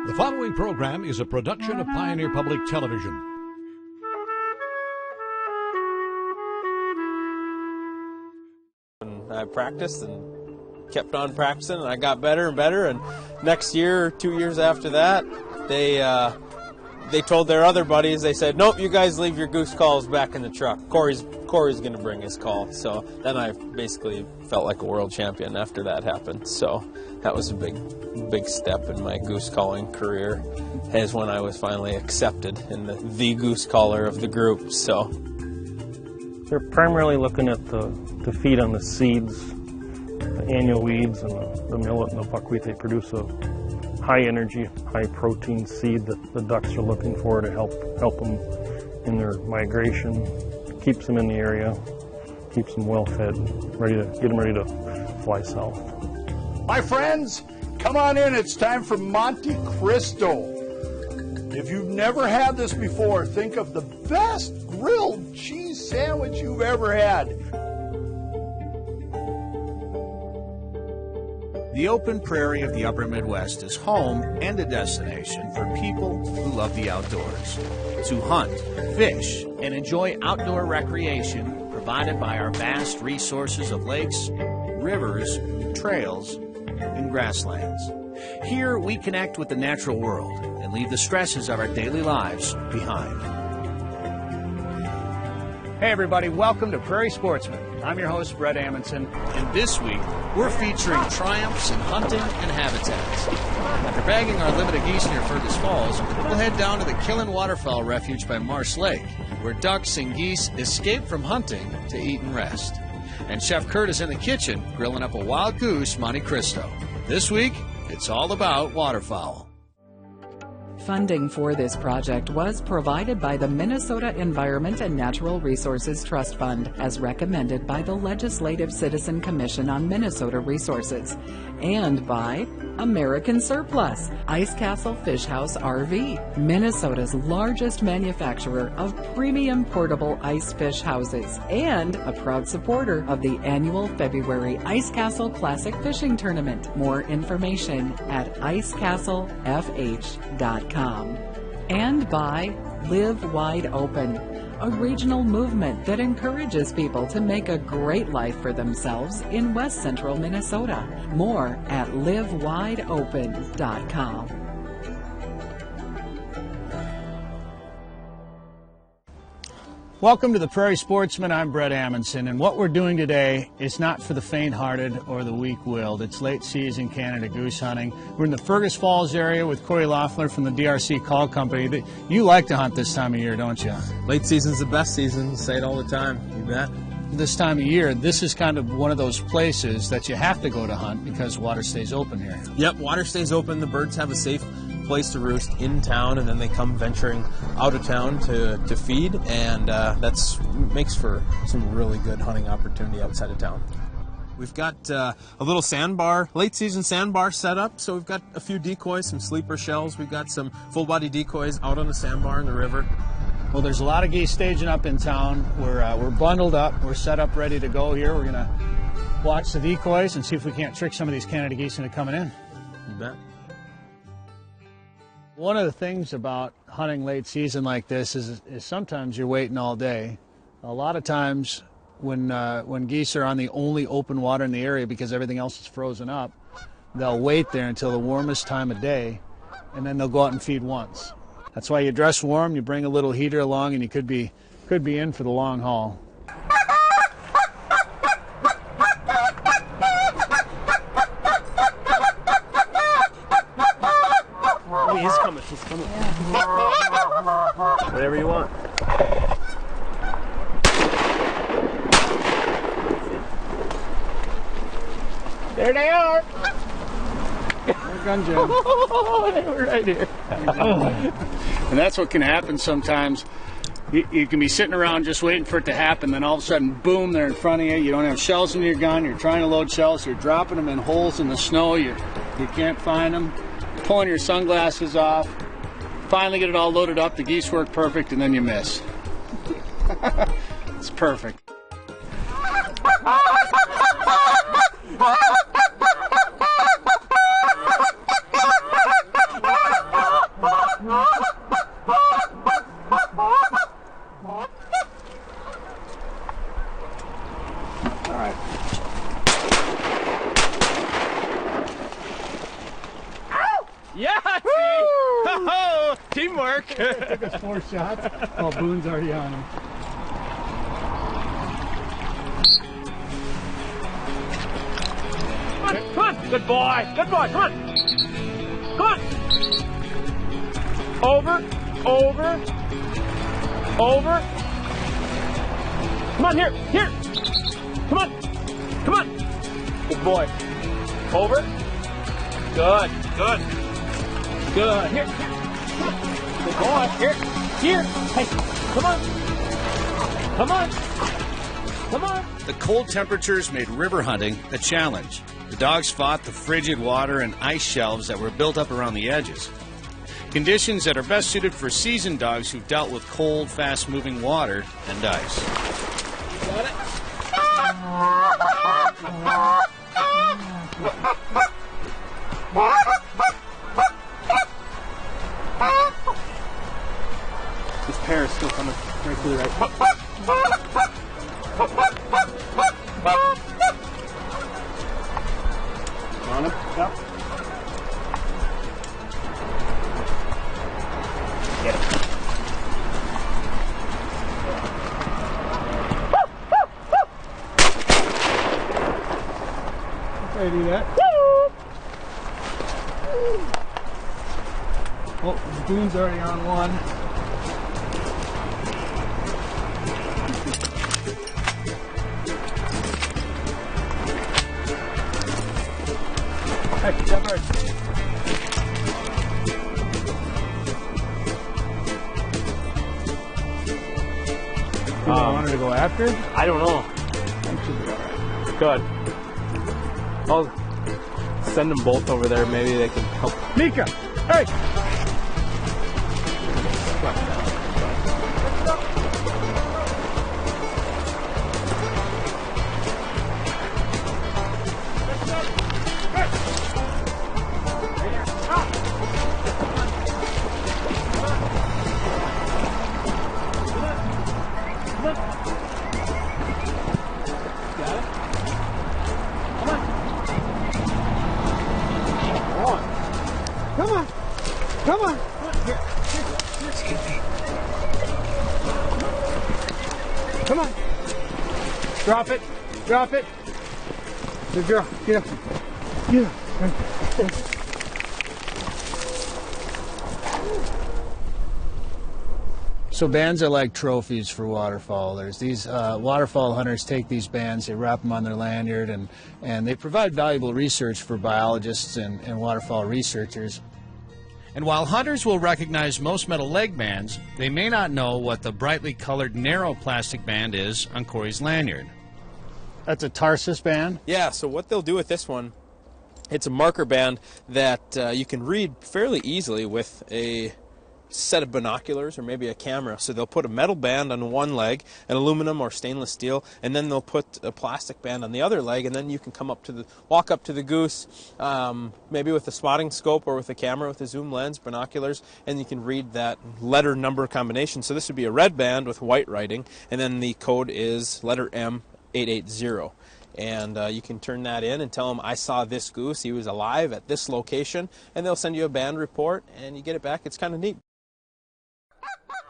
The following program is a production of Pioneer Public Television. I practiced and kept on practicing, and I got better and better. And next year, or 2 years after that, they told their other buddies, they said, "Nope, you guys leave your goose calls back in the truck. Corey's going to bring his call." So then I basically felt like a world champion after that happened. So that was a big step in my goose calling career, as when I was finally accepted in the goose caller of the group. So they're primarily looking at the feed on the seeds, the annual weeds, and the millet and the buckwheat. They produce a high energy, high protein seed that the ducks are looking for to help them in their migration, keeps them in the area, keeps them well fed, get them ready to fly south. My friends, come on in. It's time for Monte Cristo. If you've never had this before, think of the best grilled cheese sandwich you've ever had. The open prairie of the upper Midwest is home and a destination for people who love the outdoors. To hunt, fish, and enjoy outdoor recreation provided by our vast resources of lakes, rivers, trails, and grasslands. Here we connect with the natural world and leave the stresses of our daily lives behind. Hey everybody, welcome to Prairie Sportsman. I'm your host, Brett Amundson. And this week, we're featuring triumphs in hunting and habitats. After bagging our limited geese near Fergus Falls, we'll head down to the Killen Waterfowl Refuge by Marsh Lake, where ducks and geese escape from hunting to eat and rest. And Chef Kurt is in the kitchen grilling up a wild goose Monte Cristo. This week, it's all about waterfowl. Funding for this project was provided by the Minnesota Environment and Natural Resources Trust Fund, as recommended by the Legislative Citizen Commission on Minnesota Resources, and by American Surplus, Ice Castle Fish House RV, Minnesota's largest manufacturer of premium portable ice fish houses, and a proud supporter of the annual February Ice Castle Classic Fishing Tournament. More information at icecastlefh.com. And by Live Wide Open, a regional movement that encourages people to make a great life for themselves in West Central Minnesota. More at livewideopen.com. Welcome to the Prairie Sportsman. I'm Brett Amundson, and what we're doing today is not for the faint-hearted or the weak-willed. It's late season Canada goose hunting. We're in the Fergus Falls area with Corey Loeffler from the DRC Call Company. You like to hunt this time of year, don't you? late season's the best season. Say it all the time. You bet. This time of year, this is kind of one of those places that you have to go to hunt because water stays open here. Yep, water stays open. The birds have a safe place to roost in town, and then they come venturing out of town to feed, and that's makes for some really good hunting opportunity outside of town. We've got a little sandbar, late season sandbar set up, so we've got a few decoys, some sleeper shells. We've got some full body decoys out on the sandbar in the river. Well, there's a lot of geese staging up in town. We're bundled up. We're set up, ready to go here. We're gonna watch the decoys and see if we can't trick some of these Canada geese into coming in. You bet. One of the things about hunting late season like this is sometimes you're waiting all day. A lot of times when geese are on the only open water in the area because everything else is frozen up, they'll wait there until the warmest time of day, and then they'll go out and feed once. That's why you dress warm, you bring a little heater along, and you could be in for the long haul. Oh, he's coming. He's coming. Whatever you want. There they are. Gun jam. Oh, they were right here. And that's what can happen sometimes. You can be sitting around just waiting for it to happen, then all of a sudden, boom, they're in front of you. You don't have shells in your gun. You're trying to load shells. You're dropping them in holes in the snow. You can't find them. Pulling your sunglasses off. Finally get it all loaded up. The geese work perfect, and then you miss. It's perfect. Yeah! Oh, teamwork! Took us 4 shots. Oh, Boone's already on him. Come on! Good boy! Good boy! Come on! Come on! Over! Over! Over! Come on, here! Here! Come on! Come on! Good boy! Over! Good! Good! Good! Here! Here! Good boy! Here! Here! Hey! Come on! Come on! Come on! The cold temperatures made river hunting a challenge. The dogs fought the frigid water and ice shelves that were built up around the edges. Conditions that are best suited for seasoned dogs who've dealt with cold, fast-moving water and ice. Got it? This pair is still coming right to the right. On him? Yep. Get him. I do that. Oh, Boone's already on one. Hey, jump hard. Do you want her to go after? I don't know. That should be alright. Good. I'll send them both over there. Maybe they can help. Mika! Hey! Come on! Come on! Here. Come on! Drop it! Drop it! Good girl. Get up. Get up. So bands are like trophies for waterfowlers. These waterfowl hunters take these bands, they wrap them on their lanyard, and they provide valuable research for biologists and waterfowl researchers. And while hunters will recognize most metal leg bands, they may not know what the brightly colored narrow plastic band is on Corey's lanyard. That's a Tarsus band? Yeah, so what they'll do with this one, it's a marker band that you can read fairly easily with a set of binoculars or maybe a camera. So they'll put a metal band on one leg, an aluminum or stainless steel, and then they'll put a plastic band on the other leg, and then you can walk up to the goose, maybe with a spotting scope or with a camera with a zoom lens, binoculars, and you can read that letter number combination. So this would be a red band with white writing, and then the code is letter M880. And you can turn that in and tell them, I saw this goose, he was alive at this location, and they'll send you a band report, and you get it back. It's kind of neat.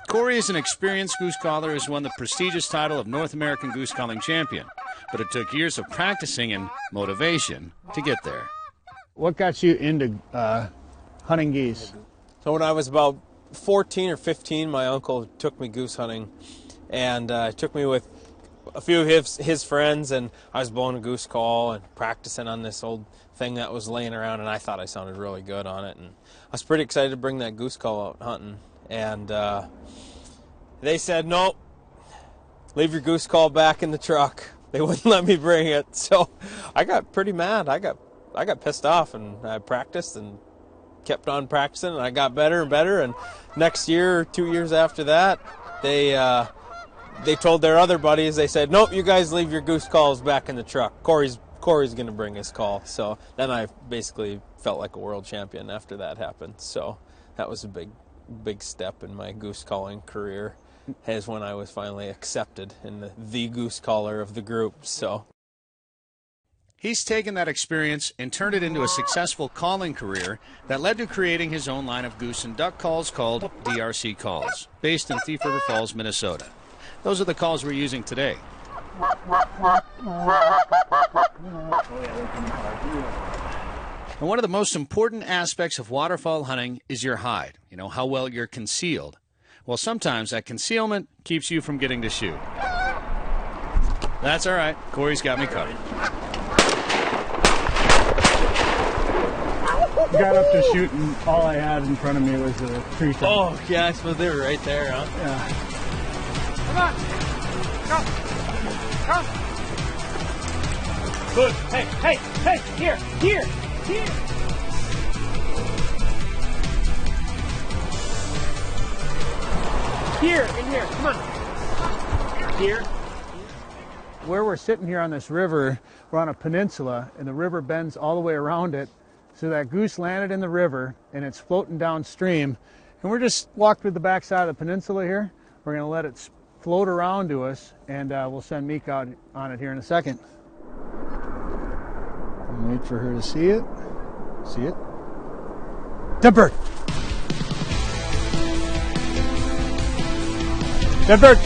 Corey is an experienced goose caller who's won the prestigious title of North American Goose Calling Champion, but it took years of practicing and motivation to get there. What got you into hunting geese? So when I was about 14 or 15, my uncle took me goose hunting, and took me with a few of his friends, and I was blowing a goose call and practicing on this old thing that was laying around, and I thought I sounded really good on it, and I was pretty excited to bring that goose call out hunting. And they said, nope, leave your goose call back in the truck. They wouldn't let me bring it. So I got pretty mad. I got pissed off, and I practiced and kept on practicing, and I got better and better. And next year, 2 years after that, they told their other buddies, they said, nope, you guys leave your goose calls back in the truck. Corey's going to bring his call. So then I basically felt like a world champion after that happened. So that was a big step in my goose calling career, as when I was finally accepted in the goose caller of the group. So He's taken that experience and turned it into a successful calling career that led to creating his own line of goose and duck calls called DRC Calls, based in Thief River Falls, Minnesota. Those are the calls we're using today. And one of the most important aspects of waterfowl hunting is your hide, how well you're concealed. Well, sometimes that concealment keeps you from getting to shoot. That's all right. Corey's got me covered. Got up to shoot, and all I had in front of me was a tree stump. Oh, yeah, I suppose they were right there, huh? Yeah. Come. Good. Hey, here. Here, in here, come on. Here. Where we're sitting here on this river, we're on a peninsula, and the river bends all the way around it. So that goose landed in the river, and it's floating downstream. And we're just walked through the backside of the peninsula here. We're going to let it float around to us, and we'll send Meek out on it here in a second. And wait for her to see it. See it? Dead bird! Dead bird!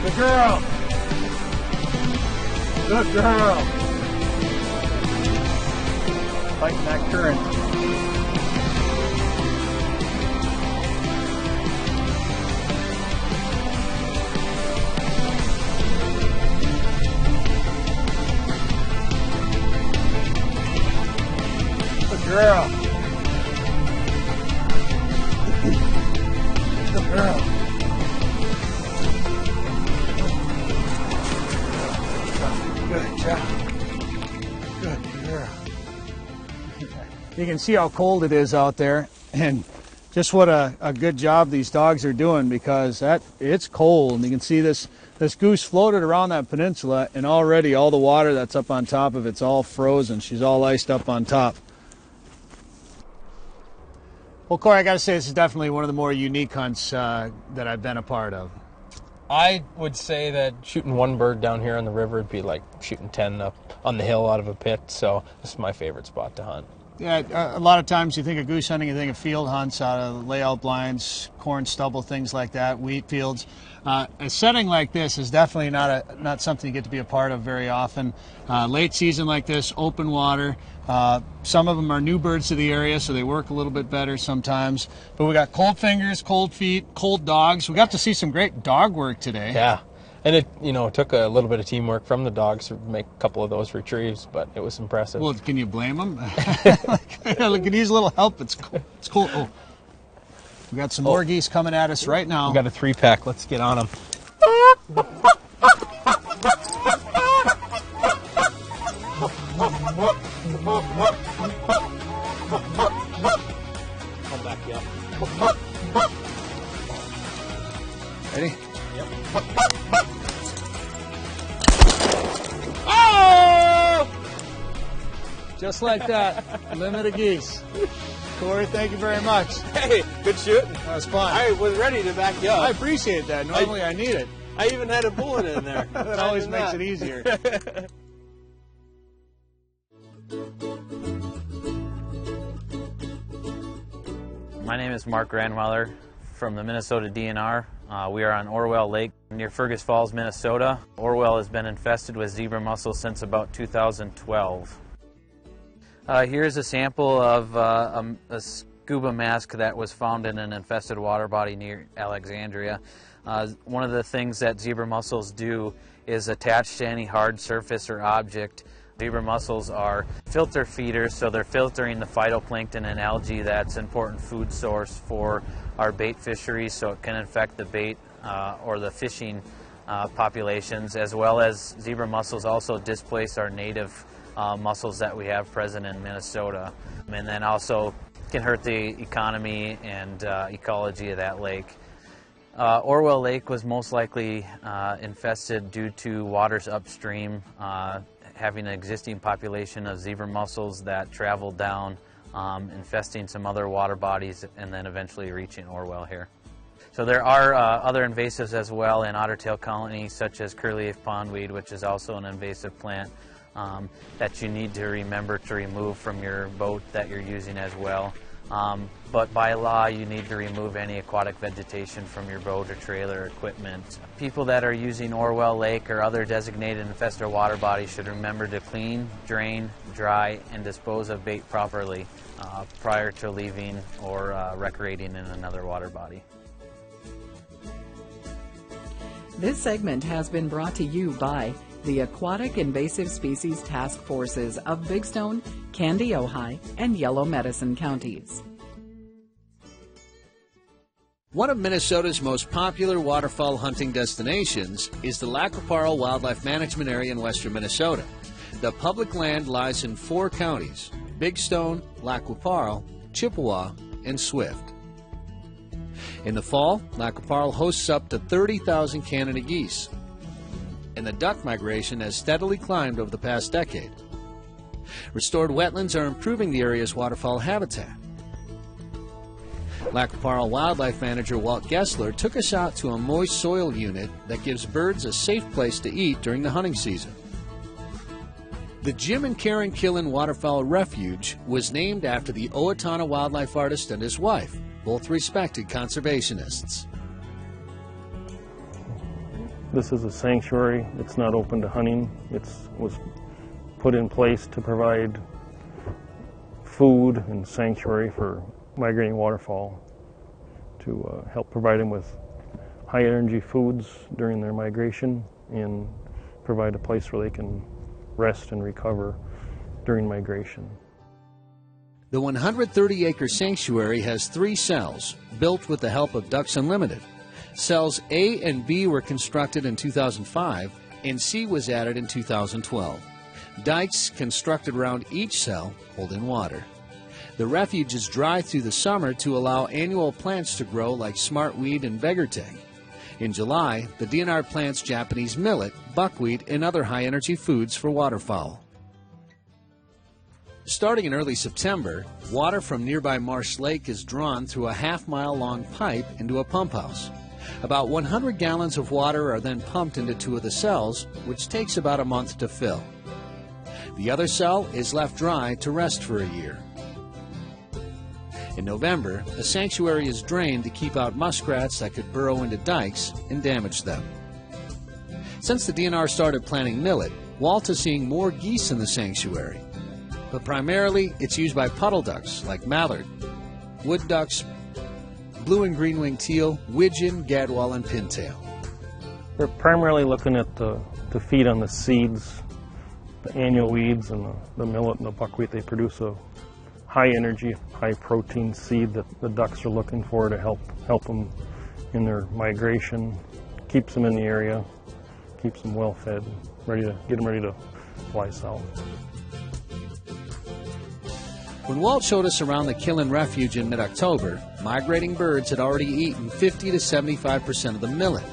Good girl! Good girl! Fighting that current. Good girl! Good girl! Good job. Good girl. You can see how cold it is out there, and just what a good job these dogs are doing, because it's cold. And you can see this goose floated around that peninsula, and already all the water that's up on top of it's all frozen. She's all iced up on top. Well, Corey, I got to say, this is definitely one of the more unique hunts that I've been a part of. I would say that shooting one bird down here on the river would be like shooting 10 up on the hill out of a pit, so this is my favorite spot to hunt. Yeah, a lot of times you think of goose hunting, you think of field hunts out of layout blinds, corn stubble, things like that, wheat fields. A setting like this is definitely not something you get to be a part of very often. Late season like this, open water. Some of them are new birds to the area, so they work a little bit better sometimes. But we got cold fingers, cold feet, cold dogs. We got to see some great dog work today. Yeah, and it took a little bit of teamwork from the dogs to make a couple of those retrieves, but it was impressive. Well, can you blame them? Look, it needs a little help. It's cool. It's cool. Oh, we got some more geese coming at us right now. We got a 3-pack. Let's get on them. I'll back you up. Ready? Yep. Oh! Just like that. Limit of geese. Corey, thank you very much. Hey, good shooting. That was fun. I was ready to back you up. I appreciate that. Normally I need it. I even had a bullet in there. That always makes it easier. My name is Mark Granweller from the Minnesota DNR. We are on Orwell Lake near Fergus Falls, Minnesota. Orwell has been infested with zebra mussels since about 2012. Here's a sample of a scuba mask that was found in an infested water body near Alexandria. One of the things that zebra mussels do is attach to any hard surface or object. Zebra mussels are filter feeders, so they're filtering the phytoplankton and algae that's an important food source for our bait fisheries, so it can infect the bait or the fishing populations, as well as zebra mussels also displace our native mussels that we have present in Minnesota, and then also can hurt the economy and ecology of that lake. Orwell Lake was most likely infested due to waters upstream having an existing population of zebra mussels that traveled down, infesting some other water bodies and then eventually reaching Orwell here. So there are other invasives as well in ottertail colonies, such as curlyleaf pondweed, which is also an invasive plant that you need to remember to remove from your boat that you're using as well. But by law, you need to remove any aquatic vegetation from your boat or trailer equipment. People that are using Orwell Lake or other designated infested water bodies should remember to clean, drain, dry, and dispose of bait properly prior to leaving or recreating in another water body. This segment has been brought to you by the Aquatic Invasive Species Task Forces of Big Stone, Candy, Ojai, and Yellow Medicine counties. One of Minnesota's most popular waterfowl hunting destinations is the Lac qui Parle Wildlife Management Area in western Minnesota. The public land lies in 4 counties: Big Stone, Lac qui Parle, Chippewa, and Swift. In the fall, Lac qui Parle hosts up to 30,000 Canada geese, and the duck migration has steadily climbed over the past decade. Restored wetlands are improving the area's waterfowl habitat. Lac qui Parle Wildlife Manager Walt Gessler took us out to a moist soil unit that gives birds a safe place to eat during the hunting season. The Jim and Karen Killen Waterfowl Refuge was named after the Owatonna wildlife artist and his wife, both respected conservationists. This is a sanctuary. It's not open to hunting. It was put in place to provide food and sanctuary for migrating waterfowl, to help provide them with high energy foods during their migration and provide a place where they can rest and recover during migration. The 130-acre sanctuary has 3 cells, built with the help of Ducks Unlimited. Cells A and B were constructed in 2005, and C was added in 2012. Dikes constructed around each cell hold in water. The refuge is dry through the summer to allow annual plants to grow like smartweed and beggartag. In July, the DNR plants Japanese millet, buckwheat, and other high-energy foods for waterfowl. Starting in early September, water from nearby Marsh Lake is drawn through a half-mile-long pipe into a pump house. About 100 gallons of water are then pumped into 2 of the cells, which takes about a month to fill. The other cell is left dry to rest for a year. In November, the sanctuary is drained to keep out muskrats that could burrow into dikes and damage them. Since the DNR started planting millet, Walt is seeing more geese in the sanctuary. But primarily, it's used by puddle ducks like mallard, wood ducks, blue and green-winged teal, widgeon, gadwall, and pintail. We're primarily looking at the feed on the seeds, the annual weeds, and the millet and the buckwheat. They produce a high energy, high protein seed that the ducks are looking for to help them in their migration, keeps them in the area, keeps them well fed, get them ready to fly south. When Walt showed us around the Killen Refuge in mid-October, migrating birds had already eaten 50 to 75% of the millet,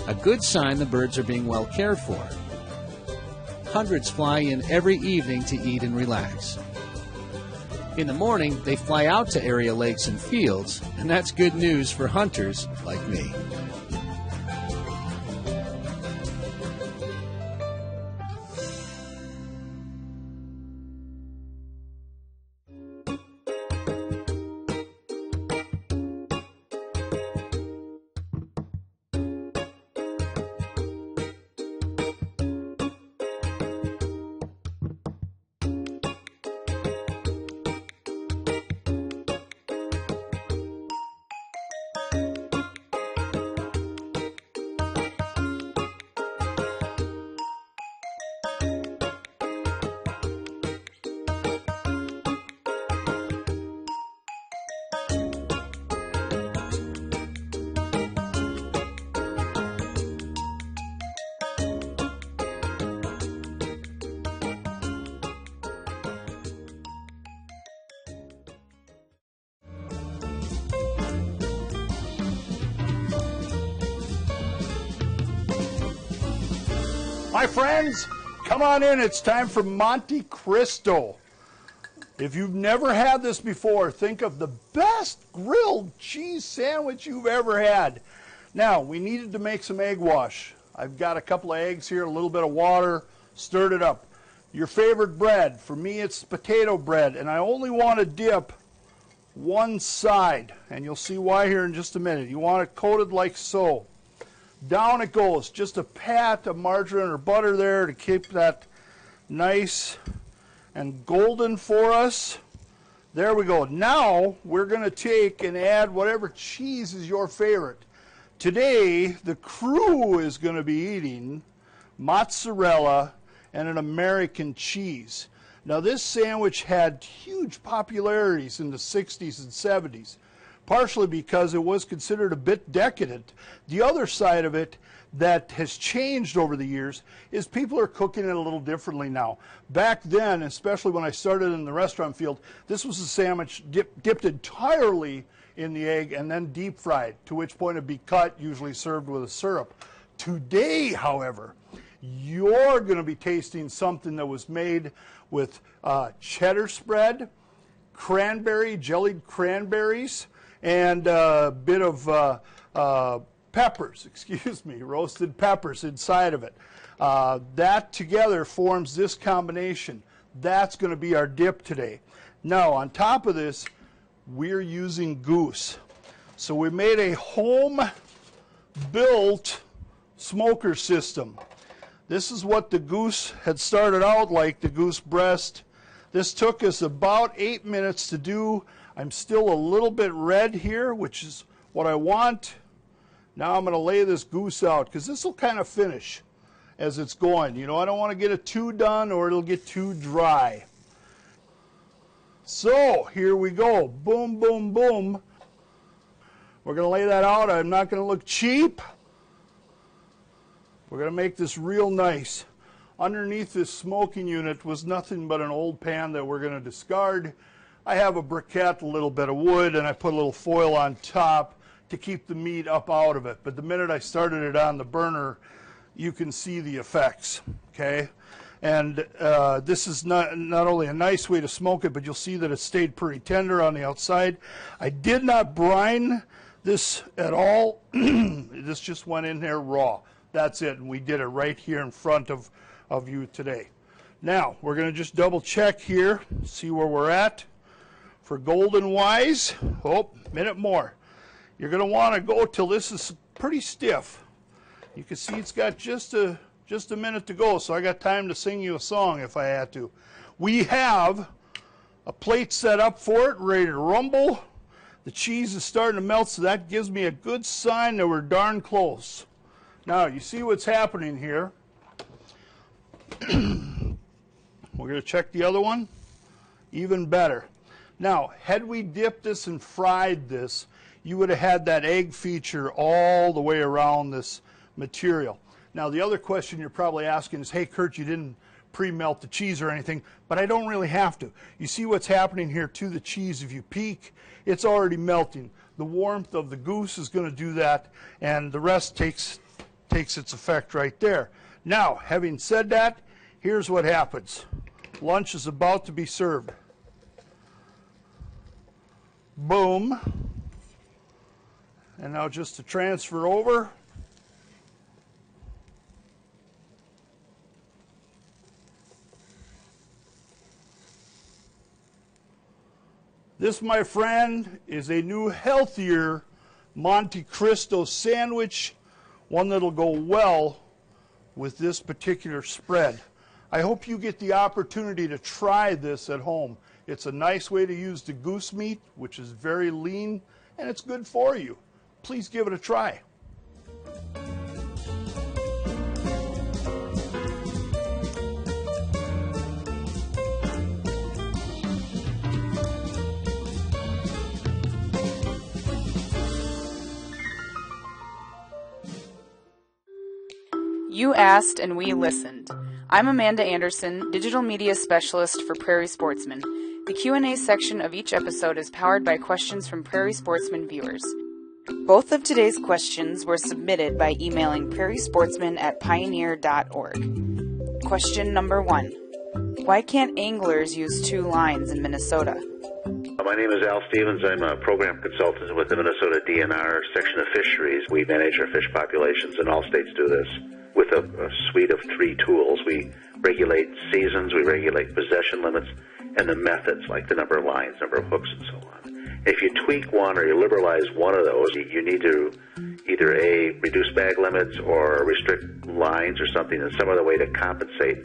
a good sign the birds are being well cared for. Hundreds fly in every evening to eat and relax. In the morning, they fly out to area lakes and fields, and that's good news for hunters like me. My friends, come on in. It's time for Monte Cristo. If you've never had this before, think of the best grilled cheese sandwich you've ever had. Now, we needed to make some egg wash. I've got a couple of eggs here, a little bit of water, stirred it up. Your favorite bread, for me it's potato bread, and I only want to dip one side, and you'll see why here in just a minute. You want it coated like so. Down it goes, just a pat of margarine or butter there to keep that nice and golden for us. There we go. Now we're going to take and add whatever cheese is your favorite. Today the crew is going to be eating mozzarella and an American cheese. Now this sandwich had huge popularities in the 60s and 70s, partially because it was considered a bit decadent. The other side of it that has changed over the years is people are cooking it a little differently now. Back then, especially when I started in the restaurant field, this was a sandwich dipped entirely in the egg and then deep fried, to which point it'd be cut, usually served with a syrup. Today, however, you're going to be tasting something that was made with cheddar spread, jellied cranberries, and a bit of peppers, roasted peppers inside of it. That together forms this combination. That's going to be our dip today. Now, on top of this, we're using goose. So we made a home-built smoker system. This is what the goose had started out like, the goose breast. This took us about 8 minutes to do. I'm still a little bit red here, which is what I want. Now I'm going to lay this goose out, because this will kind of finish as it's going. You know, I don't want to get it too done or it'll get too dry. So here we go. Boom, boom, boom. We're going to lay that out. I'm not going to look cheap. We're going to make this real nice. Underneath this smoking unit was nothing but an old pan that we're going to discard. I have a briquette, a little bit of wood, and I put a little foil on top to keep the meat up out of it. But the minute I started it on the burner, you can see the effects, okay? And this is not only a nice way to smoke it, but you'll see that it stayed pretty tender on the outside. I did not brine this at all. This just went in there raw. That's it, and we did it right here in front of you today. Now, we're going to just double check here, see where we're at. For golden wise, minute more. You're going to want to go till this is pretty stiff. You can see it's got just a minute to go, so I got time to sing you a song if I had to. We have a plate set up for it, ready to rumble. The cheese is starting to melt, so that gives me a good sign that we're darn close. Now, you see what's happening here. We're going to check the other one. Even better. Now, had we dipped this and fried this, you would have had that egg feature all the way around this material. Now, the other question you're probably asking is, hey, Kurt, you didn't pre-melt the cheese or anything, but I don't really have to. You see what's happening here to the cheese. If you peek, it's already melting. The warmth of the goose is going to do that, and the rest takes its effect right there. Now, having said that, here's what happens. Lunch is about to be served. Boom. And now just to transfer over. This, my friend, is a new, healthier Monte Cristo sandwich, one that'll go well with this particular spread. I hope you get the opportunity to try this at home. It's a nice way to use the goose meat, which is very lean, and it's good for you. Please give it a try. You asked and we listened. I'm Amanda Anderson, Digital Media Specialist for Prairie Sportsman. The Q&A section of each episode is powered by questions from Prairie Sportsman viewers. Both of today's questions were submitted by emailing prairiesportsman@pioneer.org. Question number 1. Why can't anglers use 2 lines in Minnesota? My name is Al Stevens. I'm a program consultant with the Minnesota DNR section of fisheries. We manage our fish populations, and all states do this. With a suite of 3 tools, we regulate seasons, we regulate possession limits, and the methods, like the number of lines, number of hooks, and so on. If you tweak one or you liberalize one of those, you need to either A, reduce bag limits or restrict lines or something in some other way to compensate.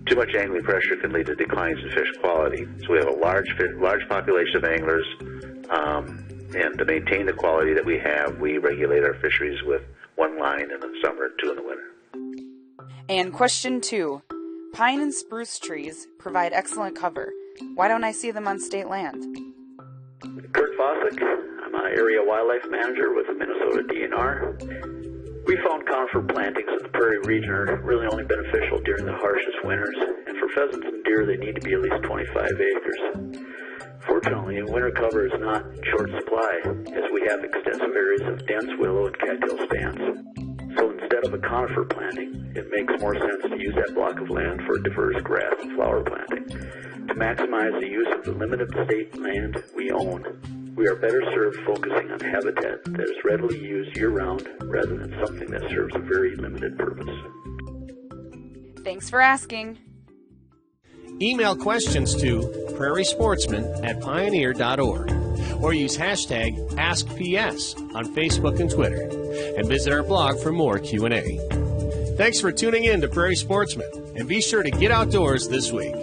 Too much angling pressure can lead to declines in fish quality. So we have a large population of anglers, and to maintain the quality that we have, we regulate our fisheries with 1 line in the summer and 2 in the winter. And question 2. Pine and spruce trees provide excellent cover. Why don't I see them on state land? Kurt Fossick. I'm an area wildlife manager with the Minnesota DNR. We found conifer plantings in the prairie region are really only beneficial during the harshest winters, and for pheasants and deer they need to be at least 25 acres. Fortunately, winter cover is not in short supply, as we have extensive areas of dense willow and cattail stands. So instead of a conifer planting, it makes more sense to use that block of land for diverse grass and flower planting. To maximize the use of the limited state land we own, we are better served focusing on habitat that is readily used year-round rather than something that serves a very limited purpose. Thanks for asking. Email questions to prairiesportsman@pioneer.org or use hashtag AskPS on Facebook and Twitter, and visit our blog for more Q&A. Thanks for tuning in to Prairie Sportsman, and be sure to get outdoors this week.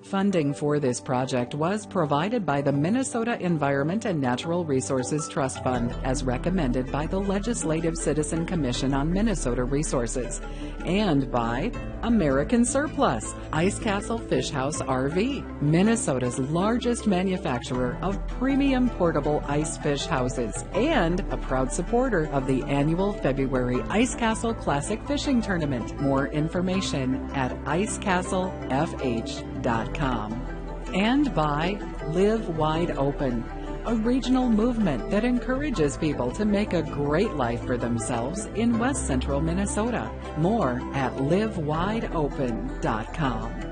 Funding for this project was provided by the Minnesota Environment and Natural Resources Trust Fund, as recommended by the Legislative Citizen Commission on Minnesota Resources, and by American Surplus, Ice Castle Fish House RV, Minnesota's largest manufacturer of premium portable ice fish houses, and a proud supporter of the annual February Ice Castle Classic Fishing Tournament. More information at icecastlefh.com. And by Live Wide Open, a regional movement that encourages people to make a great life for themselves in West Central Minnesota. More at livewideopen.com.